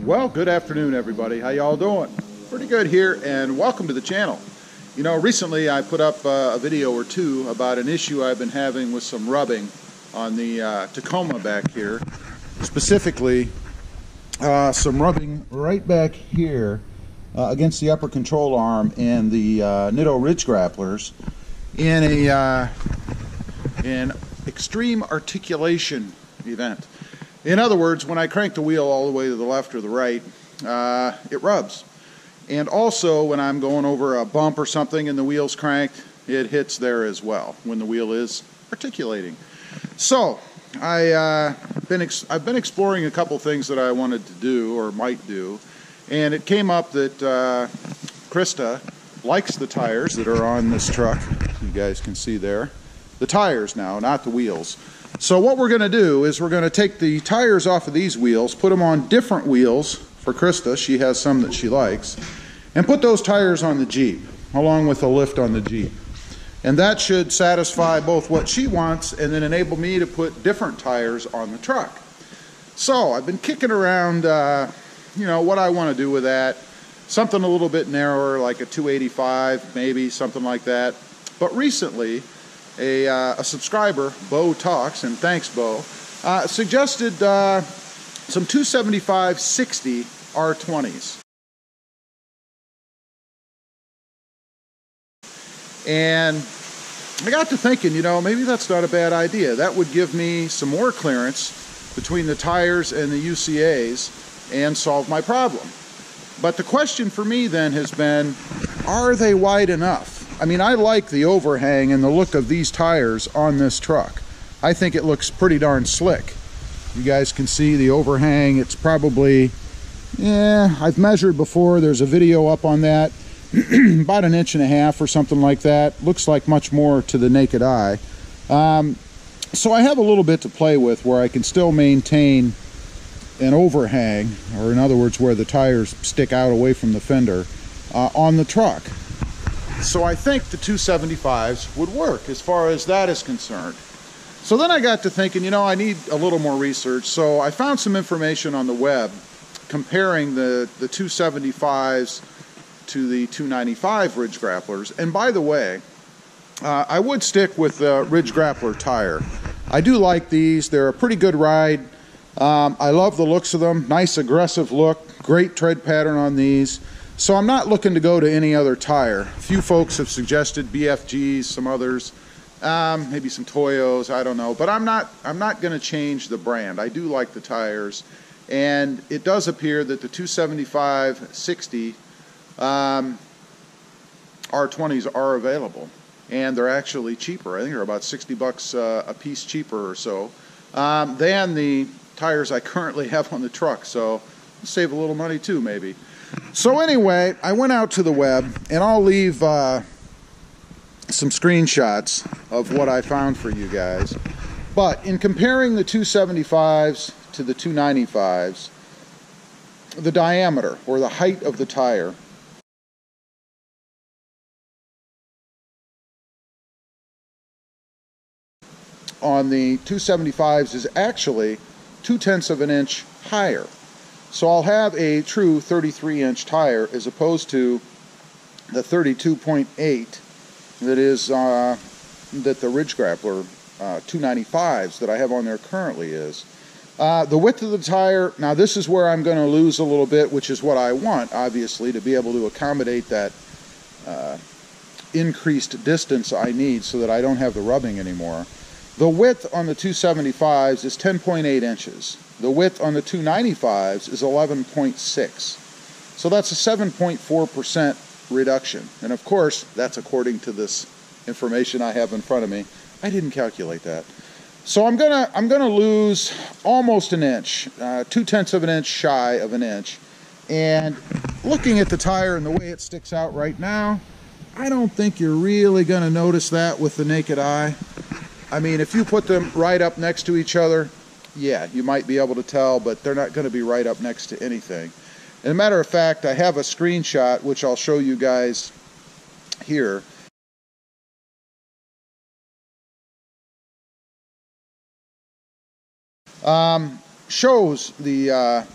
Well, good afternoon, everybody. How y'all doing? Pretty good here, and welcome to the channel. You know, recently I put up a video or two about an issue I've been having with some rubbing on the Tacoma back here. Specifically, some rubbing right back here against the upper control arm and the Nitto ridge grapplers in an extreme articulation event. In other words, when I crank the wheel all the way to the left or the right, it rubs. And also, when I'm going over a bump or something and the wheel's cranked, it hits there as well when the wheel is articulating. So, I've been exploring a couple things that I wanted to do or might do, and it came up that Krista likes the tires that are on this truck. You guys can see there. The tires now, not the wheels. So what we're going to do is we're going to take the tires off of these wheels, put them on different wheels for Krista. She has some that she likes. And put those tires on the Jeep, along with a lift on the Jeep. And that should satisfy both what she wants and then enable me to put different tires on the truck. So I've been kicking around, you know, what I want to do with that. Something a little bit narrower, like a 285, maybe, something like that. But recently, a subscriber, Bo Talks, and thanks Bo, suggested some 275/60 R20s. And I got to thinking, you know, maybe that's not a bad idea. That would give me some more clearance between the tires and the UCAs and solve my problem. But the question for me then has been, are they wide enough? I mean, I like the overhang and the look of these tires on this truck. I think it looks pretty darn slick. You guys can see the overhang. It's probably, yeah, I've measured before. There's a video up on that. About 1.5 inches or something like that. Looks like much more to the naked eye. So I have a little bit to play with where I can still maintain an overhang, or in other words, where the tires stick out away from the fender on the truck. So I think the 275s would work as far as that is concerned. So then I got to thinking, you know, I need a little more research. So I found some information on the web comparing the 275s to the 295 ridge grapplers. And by the way, I would stick with the ridge grappler tire. I do like these. They're a pretty good ride. I love the looks of them. Nice aggressive look. Great tread pattern on these. So I'm not looking to go to any other tire. A few folks have suggested BFGs, some others, maybe some Toyos, I don't know. But I'm not going to change the brand. I do like the tires. And it does appear that the 275/60 R20s are available, and they're actually cheaper. I think they're about 60 bucks a piece cheaper or so than the tires I currently have on the truck, so I'll save a little money too, maybe. So anyway, I went out to the web, and I'll leave some screenshots of what I found for you guys. But in comparing the 275s to the 295s, the diameter, or the height of the tire, on the 275s is actually 0.2 of an inch higher. So I'll have a true 33-inch tire as opposed to the 32.8 that is that the ridge grappler 295s that I have on there currently is. The width of the tire, now this is where I'm going to lose a little bit, which is what I want, obviously, to be able to accommodate that increased distance I need so that I don't have the rubbing anymore. The width on the 275s is 10.8 inches. The width on the 295s is 11.6. So that's a 7.4% reduction. And of course, that's according to this information I have in front of me. I didn't calculate that. So I'm gonna lose almost an inch, 0.2 of an inch shy of an inch. And looking at the tire and the way it sticks out right now, I don't think you're really gonna notice that with the naked eye. I mean, if you put them right up next to each other, yeah, you might be able to tell, but they're not going to be right up next to anything. As a matter of fact, I have a screenshot, which I'll show you guys here. shows the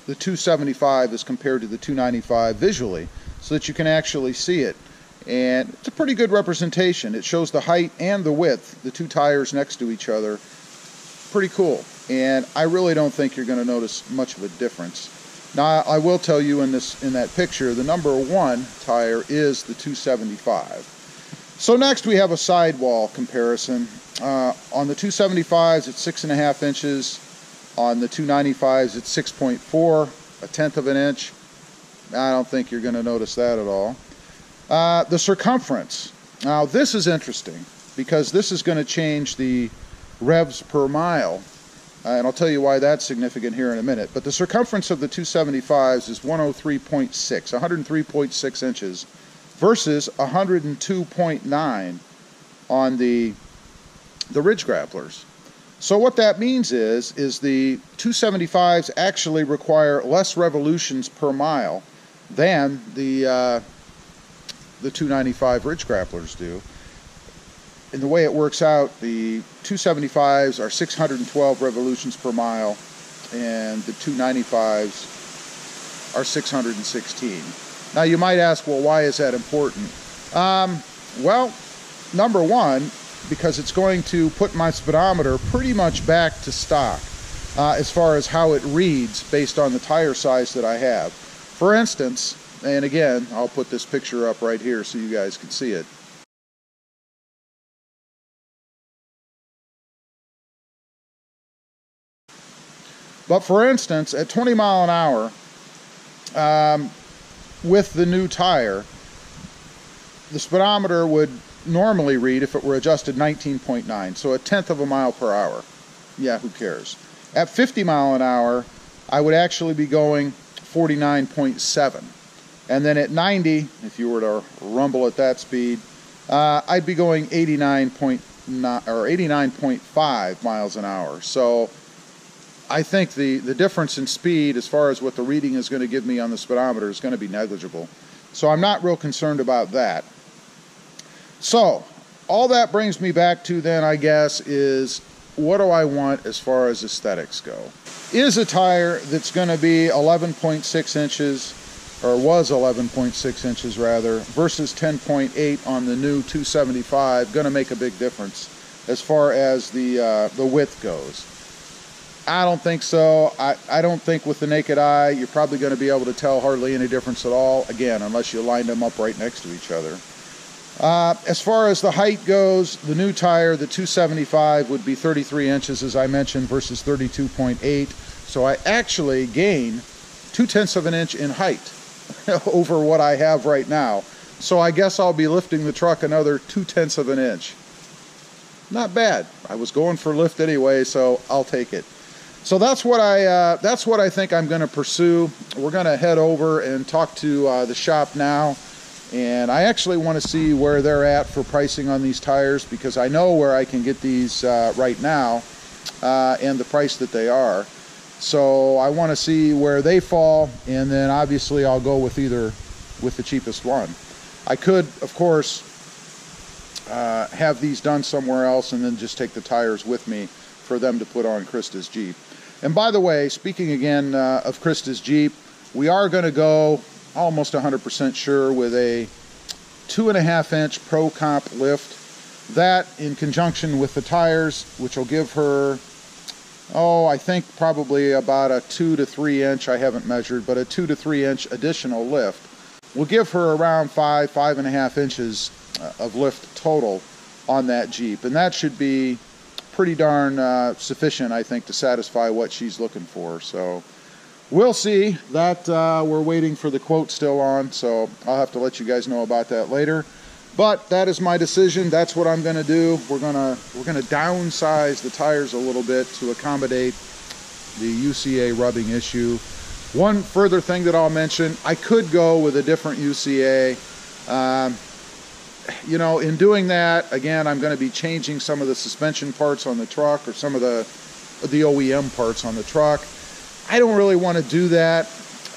275 as compared to the 295 visually, so that you can actually see it. And it's a pretty good representation. It shows the height and the width, the two tires next to each other. Pretty cool. And I really don't think you're going to notice much of a difference. Now, I will tell you in that picture, the number 1 tire is the 275. So next we have a sidewall comparison. On the 275s, it's 6.5 inches. On the 295s, it's 6.4, a tenth of an inch. I don't think you're going to notice that at all. The circumference. Now, this is interesting because this is going to change the revs per mile. And I'll tell you why that's significant here in a minute. But the circumference of the 275s is 103.6 inches versus 102.9 on the ridge grapplers. So what that means is the 275s actually require less revolutions per mile than the 295 ridge grapplers do. And the way it works out, the 275s are 612 revolutions per mile, and the 295s are 616. Now you might ask, well, why is that important? Well, number one, because it's going to put my speedometer pretty much back to stock as far as how it reads based on the tire size that I have. For instance, and again, I'll put this picture up right here so you guys can see it. But for instance, at 20 mile an hour, with the new tire, the speedometer would normally read, if it were adjusted, 19.9, so a tenth of a mile per hour. Yeah, who cares? At 50 mile an hour, I would actually be going 49.7. And then at 90, if you were to rumble at that speed, I'd be going 89.5 miles an hour. So I think the difference in speed as far as what the reading is going to give me on the speedometer is going to be negligible. So I'm not real concerned about that. So all that brings me back to then, I guess, is what do I want as far as aesthetics go? Is a tire that's going to be 11.6 inches, or was 11.6 inches rather, versus 10.8 on the new 275 going to make a big difference as far as the width goes? I don't think so. I don't think with the naked eye you're probably going to be able to tell hardly any difference at all, again, unless you line them up right next to each other. As far as the height goes, the new tire, the 275, would be 33 inches, as I mentioned, versus 32.8. So I actually gain 0.2 of an inch in height over what I have right now. So I guess I'll be lifting the truck another 0.2 of an inch. Not bad. I was going for lift anyway, so I'll take it. So that's what I think I'm going to pursue. We're going to head over and talk to the shop now. And I actually want to see where they're at for pricing on these tires, because I know where I can get these right now and the price that they are. So I want to see where they fall, and then obviously I'll go with the cheapest one. I could, of course, have these done somewhere else and then just take the tires with me for them to put on Krista's Jeep. And by the way, speaking again of Krista's Jeep, we are going to go almost 100% sure with a 2.5 inch Pro Comp lift. That in conjunction with the tires, which will give her, I think probably about a 2 to 3 inch, I haven't measured, but a 2 to 3 inch additional lift will give her around 5.5 inches of lift total on that Jeep. And that should be pretty darn sufficient, I think, to satisfy what she's looking for. So we'll see. That we're waiting for the quote still on, so I'll have to let you guys know about that later. But that is my decision. That's what I'm going to do. We're gonna downsize the tires a little bit to accommodate the UCA rubbing issue. One further thing that I'll mention, I could go with a different UCA. You know, in doing that, again, I'm going to be changing some of the suspension parts on the truck, or some of the OEM parts on the truck. I don't really want to do that,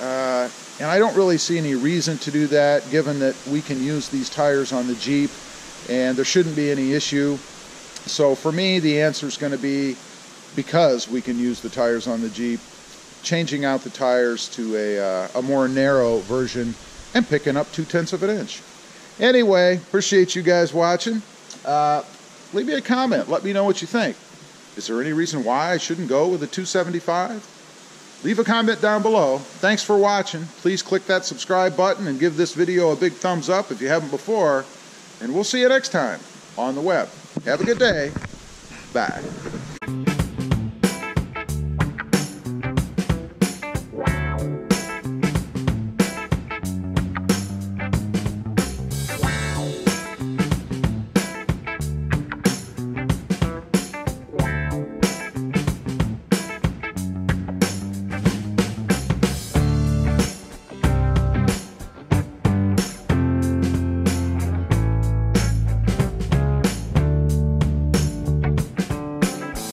and I don't really see any reason to do that, given that we can use these tires on the Jeep and there shouldn't be any issue. So for me, the answer is going to be because we can use the tires on the Jeep, changing out the tires to a more narrow version and picking up 0.2 of an inch. Anyway, appreciate you guys watching. Leave me a comment. Let me know what you think. Is there any reason why I shouldn't go with a 275? Leave a comment down below. Thanks for watching. Please click that subscribe button and give this video a big thumbs up if you haven't before. And we'll see you next time on the web. Have a good day. Bye.